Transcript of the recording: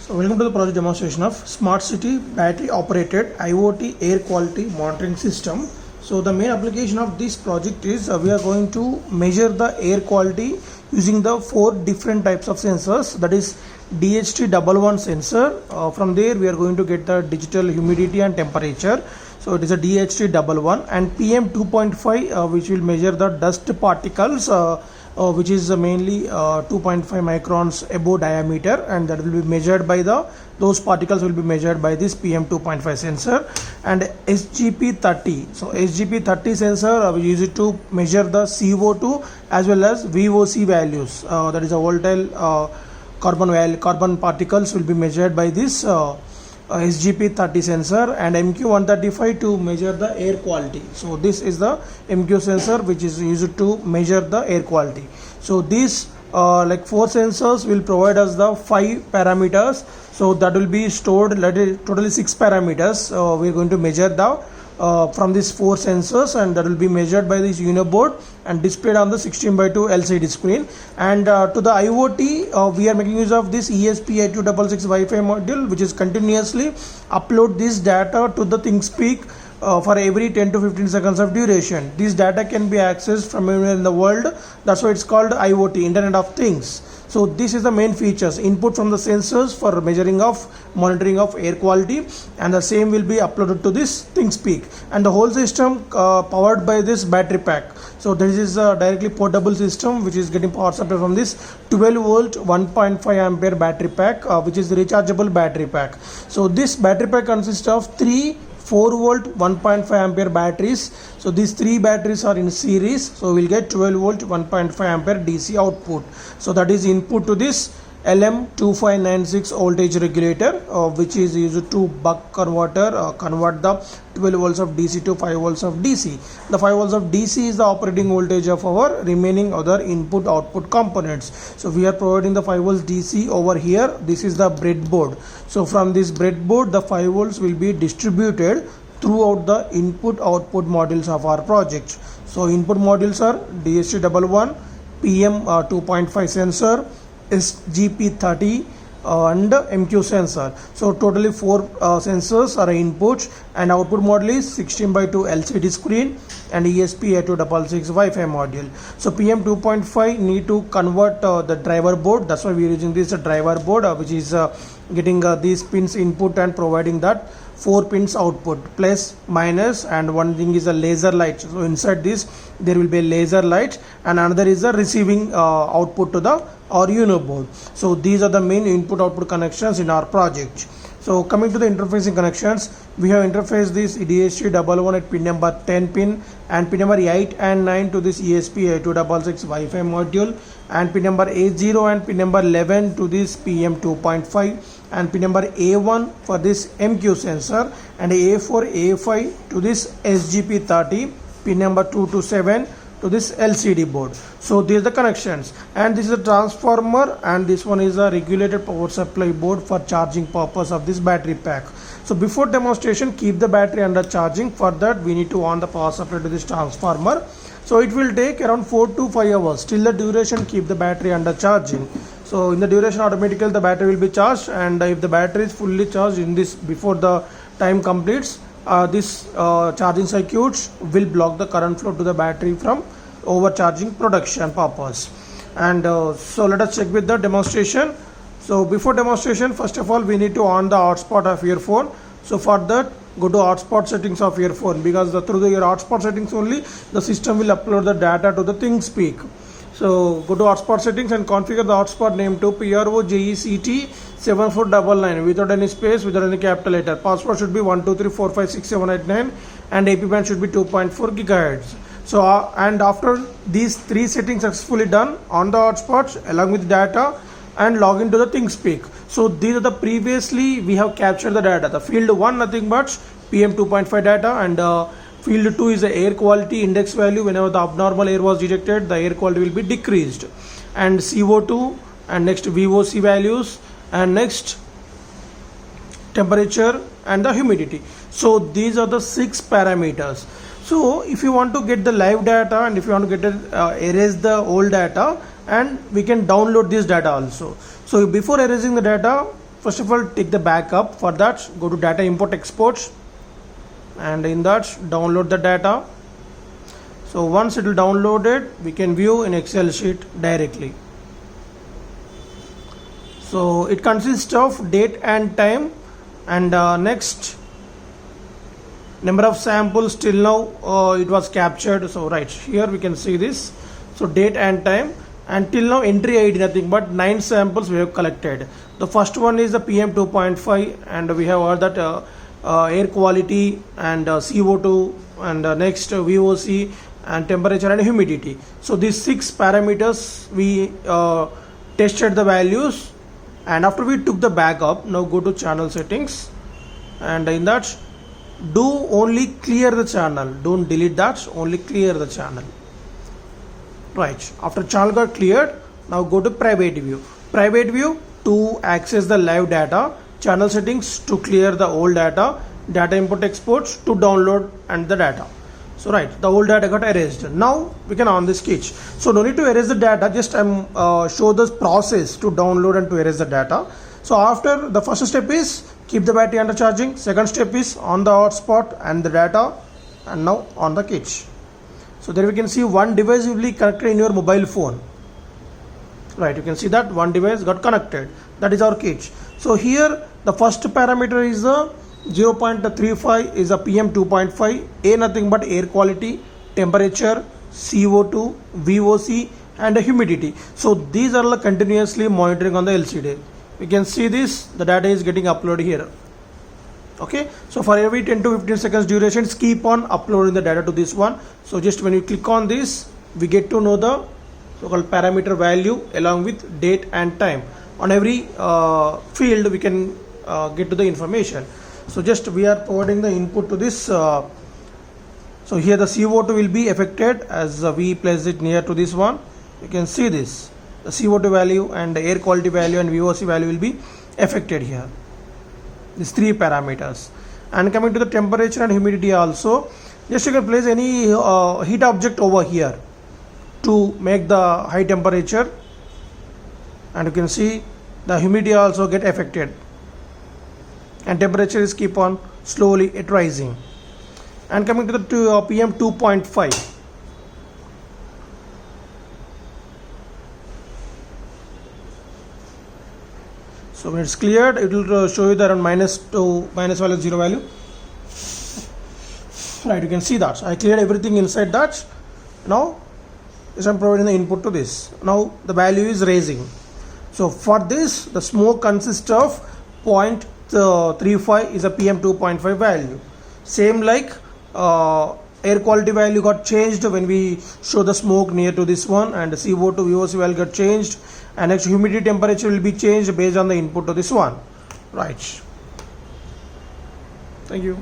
So welcome to the project demonstration of Smart City Battery Operated IoT Air Quality Monitoring System. So the main application of this project is we are going to measure the air quality using the 4 different types of sensors, that is DHT11 sensor. From there we are going to get the digital humidity and temperature. So it is a DHT11 and PM2.5 which will measure the dust particles which is mainly 2.5 microns above diameter, and that will be measured by those particles will be measured by this PM2.5 sensor. And SGP30, so SGP30 sensor we use it to measure the CO2 as well as VOC values, that is a volatile carbon particles will be measured by this SGP30 sensor, and MQ135 to measure the air quality. So this is the MQ sensor which is used to measure the air quality. So these like 4 sensors will provide us the 5 parameters. So that will be stored, totally 6 parameters we are going to measure the from these 4 sensors, and that will be measured by this UNO and displayed on the 16:2 LCD screen. And to the IoT we are making use of this ESP8266 Wi-Fi module, which is continuously upload this data to the ThinkSpeak for every 10 to 15 seconds of duration. This data can be accessed from anywhere in the world. That's why it's called IoT, Internet of Things. So this is the main features: input from the sensors for measuring of monitoring of air quality, and the same will be uploaded to this ThinkSpeak, and the whole system powered by this battery pack. So this is a directly portable system which is getting power supply from this 12 volt 1.5 ampere battery pack, which is the rechargeable battery pack. So this battery pack consists of 3 4 volt 1.5 ampere batteries. So these 3 batteries are in series, so we'll get 12 volt 1.5 ampere DC output. So that is input to this LM2596 voltage regulator, which is used to buck converter, convert the 12 volts of DC to 5 volts of DC. The 5 volts of DC is the operating voltage of our remaining other input output components. So we are providing the 5 volts DC over here. This is the breadboard. So from this breadboard the 5 volts will be distributed throughout the input output modules of our project. So input modules are DHT11, PM2.5 sensor, SGP30 and MQ sensor. So totally 4 sensors are inputs, and output module is 16:2 LCD screen and ESP8266 Wi-Fi module. So PM2.5 need to convert the driver board. That's why we are using this driver board, which is getting these pins input and providing that 4 pins output, plus, minus, and one thing is a laser light. So inside this there will be a laser light, and another is the receiving output to the Arduino board. So these are the main input output connections in our project. So coming to the interfacing connections, we have interfaced this DHT11 at pin number 10 pin, and pin number 8 and 9 to this ESP8266 Wi-Fi module, and pin number A0 and pin number 11 to this PM2.5, and pin number A1 for this MQ sensor, and A4 A5 to this SGP30, pin number 2 to 7 to this LCD board. So these are the connections, and this is a transformer, and this one is a regulated power supply board for charging purpose of this battery pack. So before demonstration, keep the battery under charging. For that we need to on the power supply to this transformer. So it will take around 4 to 5 hours. Till the duration, keep the battery under charging. So in the duration, automatically the battery will be charged, and if the battery is fully charged in this before the time completes, this charging circuits will block the current flow to the battery from overcharging production purpose. And so let us check with the demonstration. So before demonstration, first of all we need to on the hotspot of your phone. So for that, go to hotspot settings of your phone, because through your hotspot settings only the system will upload the data to the ThinkSpeak. So go to hotspot settings and configure the hotspot name to PROGECT7499 without any space, without any capital letter. Password should be 123456789, and AP band should be 2.4 gigahertz. So and after these 3 settings successfully done, on the hotspots along with data, and log into the ThinkSpeak. So these are the previously we have captured the data. The field 1 nothing but PM2.5 data, and field 2 is the air quality index value. Whenever the abnormal air was detected, the air quality will be decreased, and CO2, and next VOC values, and next temperature and the humidity. So these are the 6 parameters. So if you want to get the live data, and if you want to get erase the old data, and we can download this data also. So before erasing the data, first of all take the backup. For that, go to data import exports, and in that download the data. So once it will download it, we can view in Excel sheet directly. So it consists of date and time, and next number of samples till now it was captured. So right here we can see this. So date and time, and till now entry ID nothing but 9 samples we have collected. The first one is the PM 2.5, and we have all that air quality and CO2, and next VOC and temperature and humidity. So these 6 parameters we tested the values, and after we took the backup, now go to channel settings, and in that do only clear the channel, don't delete that, only clear the channel. Right, after channel got cleared, now go to private view. Private view to access the live data, channel settings to clear the old data, data import exports to download and the data. So right, the old data got erased. Now we can on this sketch. So no need to erase the data, just show the process to download and to erase the data. So after, the first step is keep the battery under charging, second step is on the hotspot and the data, and now on the catch. So there we can see one device will be connected in your mobile phone. Right, you can see that one device got connected. That is our catch. So here the first parameter is the 0.35 is a PM 2.5, A nothing but air quality, temperature, CO2, VOC and humidity. So these are continuously monitoring on the LCD. We can see this, the data is getting uploaded here. Okay, so for every 10 to 15 seconds durations, keep on uploading the data to this one. So just when you click on this, we get to know the so-called parameter value along with date and time. On every field we can get to the information. So just we are providing the input to this. So here the CO2 will be affected as we place it near to this one. You can see this, the CO2 value and the air quality value and VOC value will be affected here. These 3 parameters. And coming to the temperature and humidity also, just you can place any heat object over here to make the high temperature, and you can see the humidity also get affected, and temperature is keep on slowly rising. And coming to the PM 2.5. So when it's cleared, it will show you that around minus value, 0 value. Right, you can see that I cleared everything inside that. Now I'm providing the input to this. Now the value is raising. So for this, the smoke consists of 0.35 is a PM 2.5 value. Same like air quality value got changed when we show the smoke near to this one, and the CO2 VOC value got changed, and next humidity temperature will be changed based on the input to this one. Right. Thank you.